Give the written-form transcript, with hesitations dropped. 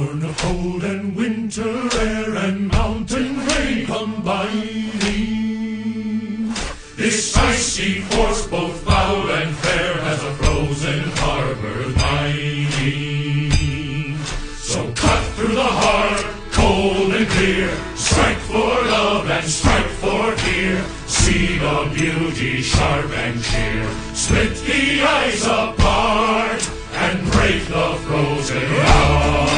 born of cold and winter air and mountain rain combining. This icy force, both foul and fair, has a frozen harbor lining. So cut through the heart, cold and clear, strike for love and strike for fear. See the beauty sharp and sheer, split the ice apart and break the frozen heart.